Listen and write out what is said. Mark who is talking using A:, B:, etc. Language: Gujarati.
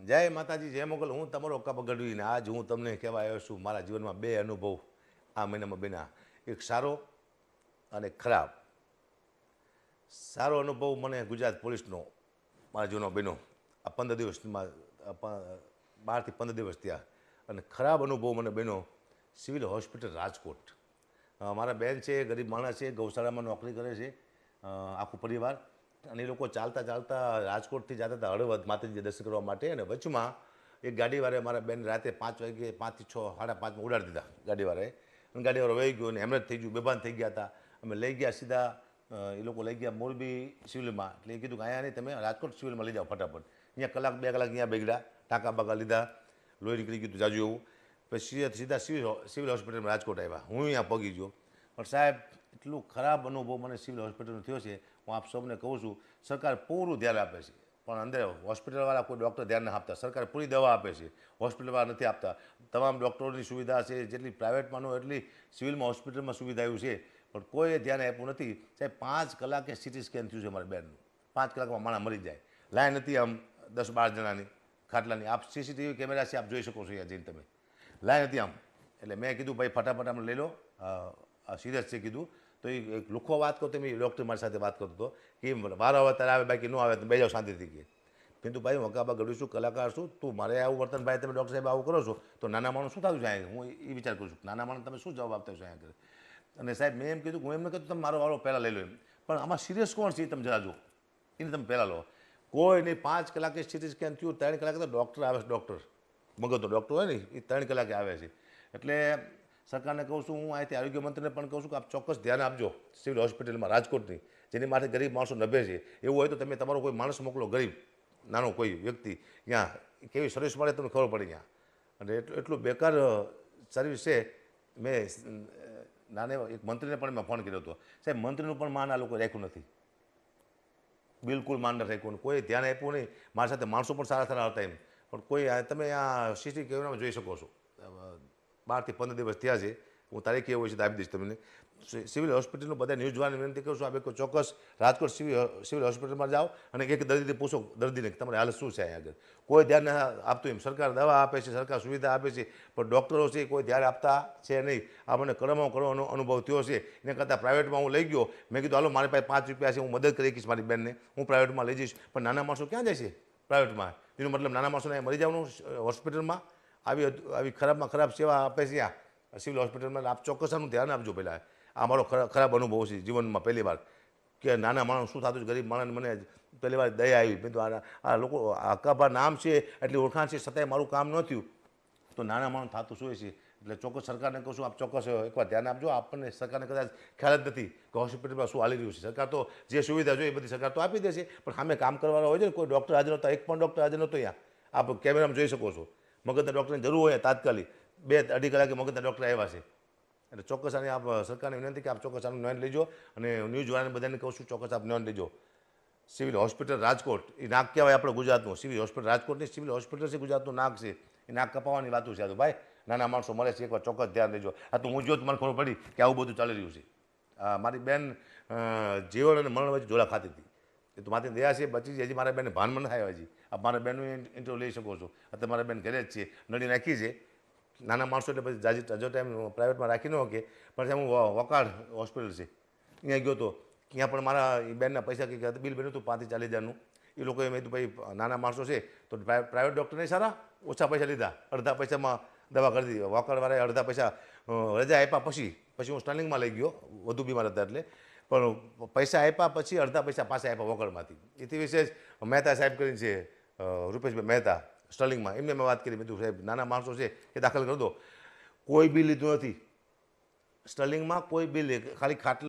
A: જય માતાજી, જય મોગલ. હું તમારો અક્કા ગઢવી ને આજ હું તમને કહેવા આવ્યો છું મારા જીવનમાં બે અનુભવ આ મહિનામાં બન્યા. એક સારો અને ખરાબ. સારો અનુભવ મને ગુજરાત પોલીસનો મારા જીવનમાં બન્યો આ 15 દિવસમાં, 12 થી 15 દિવસ થયા. અને ખરાબ અનુભવ મને બન્યો સિવિલ હોસ્પિટલ રાજકોટ. મારા બેન છે, ગરીબ માણસ છે, ગૌશાળામાં નોકરી કરે છે, આખું પરિવાર. અને એ લોકો ચાલતા ચાલતા રાજકોટથી જતા હતા હળવદ માતાજી દર્શન કરવા માટે. અને વચમાં એક ગાડીવાળાએ મારા બેન રાતે 5 વાગે, 5 થી 6, 5:30 ઉડાડી દીધા ગાડીવાળાએ. અને ગાડીવાળો વહી ગયો અને હેમરેજ થઈ ગયું, બેભાન થઈ ગયા હતા. અમે લઈ ગયા સીધા, એ લોકો લઈ ગયા મોરબી સિવિલમાં. એટલે એ કીધું કે અહીંયા નહીં, તમે રાજકોટ સિવિલમાં લઈ જાઓ ફટાફટ. અહીંયા કલાક 2 કલાક અહીંયા બગડ્યા, ટાંકા બાકા લીધા, લોહી નીકળી ગયું જાજુ એવું. પછી સીધા સિવિલ હોસ્પિટલમાં રાજકોટ આવ્યા. હું અહીંયા પગી ગયો. પણ સાહેબ, એટલું ખરાબ અનુભવ મને સિવિલ હોસ્પિટલનો થયો છે. હું આપ સૌને કહું છું, સરકાર પૂરું ધ્યાન આપે છે, પણ અંદર હોસ્પિટલવાળા કોઈ ડૉક્ટર ધ્યાન નથી આપતા. સરકાર પૂરી દવા આપે છે, હોસ્પિટલવાળા નથી આપતા. તમામ ડૉક્ટરોની સુવિધા છે, જેટલી પ્રાઇવેટમાં ન એટલી સિવિલમાં હોસ્પિટલમાં સુવિધા એવું છે, પણ કોઈએ ધ્યાન આપ્યું નથી. સાહેબ, 5 કલાકે સિટી સ્કેન થયું છે મારા બેનનું. 5 કલાકમાં માણસ મરી જાય. લાઈન હતી આમ 10-12 જણાની ખાટલાની. આપ સીસીટીવી કેમેરા છે, આપ જોઈ શકો છો અહીંયા જઈને તમે. લાઈન હતી આમ. એટલે મેં કીધું ભાઈ ફટાફટ આમ લઈ લો, સિરિયસ છે કીધું. તો એ એક લુખો વાત કરતો, મેં ડૉક્ટર મારી સાથે વાત કરતો હતો કે વારો આવે ત્યારે આવે, બાકી ન આવે તો બે જાઓ શાંતિથી. કે પિન્ટુભાઈ, હું અકાબા ગઢવી છું, કલાકાર છું, તું મારે આવું વર્તન ભાઈ તમે ડૉક્ટર સાહેબ આવું કરો છો તો નાના માણસ શું થતું છે અહીંયા? હું એ વિચાર કરું છું, નાના માણસ તમે શું જવાબ આપતા છો અહીંયા આગળ? અને સાહેબ, મેં એમ કીધું, હું એમને કીધું તમે મારો વારો પહેલાં લઈ લો એમ. પણ આમાં સિરિયસ કોણ છે એ તમે જરા જુઓ, એને તમે પહેલાં લો. કોઈ નહીં. 5 કલાકે સિટી સ્કેન થયું, 3 કલાકે તો ડૉક્ટર આવે છે. ડૉક્ટર મગજનો ડૉક્ટર હોય ને એ 3 કલાકે આવે છે. એટલે સરકારને કહું છું, હું અહીંથી આરોગ્ય મંત્રીને પણ કહું છું કે આપ ચોક્કસ ધ્યાન આપજો સિવિલ હોસ્પિટલમાં રાજકોટની, જેની માટે ગરીબ માણસો નભે છે. એવું હોય તો તમે તમારો કોઈ માણસ મોકલો, ગરીબ નાનો કોઈ વ્યક્તિ, ત્યાં કેવી સર્વિસ મળે તમને ખબર પડે ત્યાં. અને એટલું બેકાર સર્વિસ છે. મેં નાના એક મંત્રીને પણ મેં ફોન કર્યો હતો. સાહેબ, મંત્રીનું પણ માન આ લોકો રાખ્યું નથી, બિલકુલ માન નથી રાખ્યું. કોઈ ધ્યાન આપ્યું નહીં. મારી સાથે માણસો પણ સારા સારા હતા એમ, પણ કોઈ તમે આ સીસીટીવી કેમેરામાં જોઈ શકો છો. 12 થી 15 દિવસ થયા છે. હું તારીખ એવું છે તો આપી દઈશ તમને. સિવિલ હોસ્પિટલનું બધા ન્યૂઝ જોવાની વિનંતી કરું છું. આપણે ચોક્કસ રાજકોટ સિવિલ હોસ્પિટલમાં જાઓ અને એક દર્દીને પૂછો, દર્દીને કે તમારી હાલત શું છે અહીંયા આગળ. કોઈ ધ્યાન આપતું એમ. સરકાર દવા આપે છે, સરકાર સુવિધા આપે છે, પણ ડૉક્ટરો છે કોઈ ધ્યાન આપતા છે નહીં. આ મને કડવામાં કડવાનો અનુભવ થયો છે. એને કરતાં પ્રાઇવેટમાં હું લઈ ગયો. મેં કીધું હાલો, મારી પાસે 5 રૂપિયા છે, હું મદદ કરી શકીશ મારી બેનને, હું પ્રાઇવેટમાં લઈ જઈશ. પણ નાના માણસો ક્યાં જાય છે પ્રાઇવેટમાં? એનો મતલબ નાના માણસોને મરી જવાનું હોસ્પિટલમાં? આવી ખરાબમાં ખરાબ સેવા આપે છે આ સિવિલ હોસ્પિટલમાં. આપ ચોક્કસ આનું ધ્યાન આપજો. પહેલાં આ મારો ખરાબ અનુભવ છે જીવનમાં પહેલી વાર, કે નાના માણસ શું થતું છે, ગરીબ માણસ. મને પહેલી વાર દયા આવી. મેં તો આ લોકો અકાબા નામ છે એટલી ઓળખાણ છે, છતાંય મારું કામ ન થયું તો નાના માણસ થતું શું છે? એટલે ચોક્કસ સરકારને કહું છું, આપ ચોક્કસ એકવાર ધ્યાન આપજો. આપણને સરકારને કદાચ ખ્યાલ જ નથી કે હોસ્પિટલમાં શું હાલી રહ્યું છે. સરકાર તો જે સુવિધા જોઈએ એ બધી સરકાર તો આપી દે છે, પણ સામે કામ કરવાના હોય છે ને, કોઈ ડૉક્ટર હાજર નહોતા, એક પણ ડૉક્ટર હાજર નહોતો અહીંયા. આપ કેમેરામાં જોઈ શકો છો. મગજના ડૉક્ટરની જરૂર હોય તાત્કાલિક 2-2.5 કલાકે મગજના ડૉક્ટર આવ્યા છે. એટલે ચોક્કસ આની આપ સરકારને વિનંતી કે આપ ચોક્કસ આનું નોંધ લેજો. અને ન્યૂઝવાળાને બધાને કહું છું, ચોક્કસ આપ નોંધ લેજો. સિવિલ હોસ્પિટલ રાજકોટ એ નાક કહેવાય આપણે ગુજરાતનું. સિવિલ હોસ્પિટલ રાજકોટની સિવિલ હોસ્પિટલ છે, ગુજરાતનું નાક છે. એ નાક કપાવવાની વાતું છે. આ તો ભાઈ નાના માણસો મળે છે, એકવાર ચોક્કસ ધ્યાન લેજો. આ તો હું જો મને ખબર પડી કે આવું બધું ચાલી રહ્યું છે. મારી બેન જીવન અને મરણ વચ્ચે ઝોલા ખાતી હતી. એ તો મારી દયા છે, બચી છે. હજી મારા બેનને ભાન મને થાય. હજી આપ મારા બેનનું ઇન્ટરવ્યૂ લઈ શકો છો. અત્યારે મારા બેન ઘરે જ છે, નડી નાખી છે. નાના માણસો એટલે પછી જાજી હજો ટાઈમ પ્રાઇવેટમાં રાખી ન શકે. પણ હું વકાળ હોસ્પિટલ છે ત્યાં ગયો હતો. ત્યાં પણ મારા બેનના પૈસા કંઈક બિલ બન્યું હતું 5 થી 40 હજારનું. એ લોકોએ મેં કીધું ભાઈ નાના માણસો છે તો પ્રાઇવેટ ડૉક્ટર નહીં સારા, ઓછા પૈસા લીધા, અડધા પૈસામાં દવા કરી દીધી. વકાળવાળાએ અડધા પૈસા રજા આપ્યા પછી હું સ્ટર્લિંગમાં લઈ ગયો, વધુ બીમાર હતા એટલે. પણ પૈસા આપ્યા પછી અડધા પૈસા પાછા આપ્યા વકાળમાંથી. એથી વિશેષ મહેતા સાહેબ કરીને છે, રૂપેશભાઈ મહેતા, સ્ટર્લિંગમાં, એમને મેં વાત કરી. મેં કીધું સાહેબ નાના માણસો છે એ દાખલ કરી દો. કોઈ બિલ લીધું નથી સ્ટર્લિંગમાં, કોઈ બિલ, ખાલી ખાટલા